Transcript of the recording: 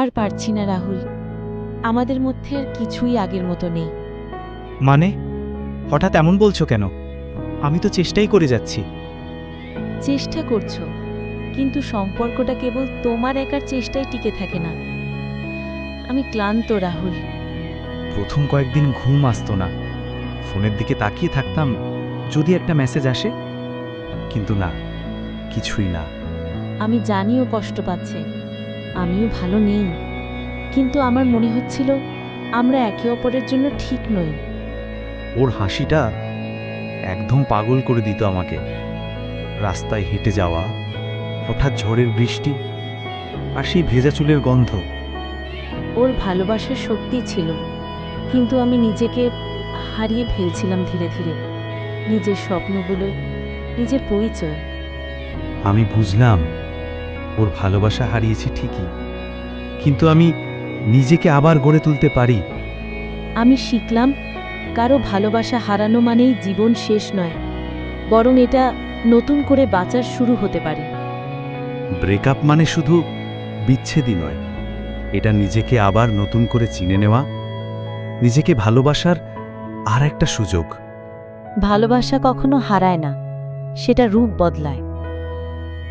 আর পারছি না রাহুল, আমাদের মধ্যে আর কিছুই আগের মতো নেই। মানে হঠাৎ এমন বলছো কেন? আমি তো চেষ্টাই করে যাচ্ছি। চেষ্টা করছো, কিন্তু সম্পর্কটা কেবল তোমার একার চেষ্টায় টিকে থাকে না। আমি ক্লান্ত রাহুল। প্রথম কয়েকদিন ঘুম আসতো না, ফোনের দিকে তাকিয়ে থাকতাম যদি একটা মেসেজ আসে, কিন্তু না, কিছুই না। আমি জানিও কষ্ট পাচ্ছে, আমিও ভালো নেই, কিন্তু আমার মনে হচ্ছিল আমরা একে অপরের জন্য ঠিক নই। ওর হাসিটা একদম পাগল করে দিত আমাকে। রাস্তায় হেঁটে যাওয়া, হঠাৎ ঝড়ের বৃষ্টি, আর সেই ভেজা চুলের গন্ধ। ওর ভালোবাসার শক্তি ছিল, কিন্তু আমি নিজেকে হারিয়ে ফেলছিলাম ধীরে ধীরে, নিজের স্বপ্নগুলো, নিজের পরিচয়। আমি বুঝলাম ওর ভালোবাসা হারিয়েছি ঠিকই, কিন্তু আমি নিজেকে আবার গড়ে তুলতে পারি। আমি শিখলাম কারো ভালোবাসা হারানো মানেই জীবন শেষ নয়, বরং এটা নতুন করে বাঁচার শুরু হতে পারে। ব্রেকআপ মানে শুধু বিচ্ছেদই নয়, এটা নিজেকে আবার নতুন করে চিনে নেওয়া, নিজেকে ভালোবাসার আর একটা সুযোগ। ভালোবাসা কখনো হারায় না, সেটা রূপ বদলায়।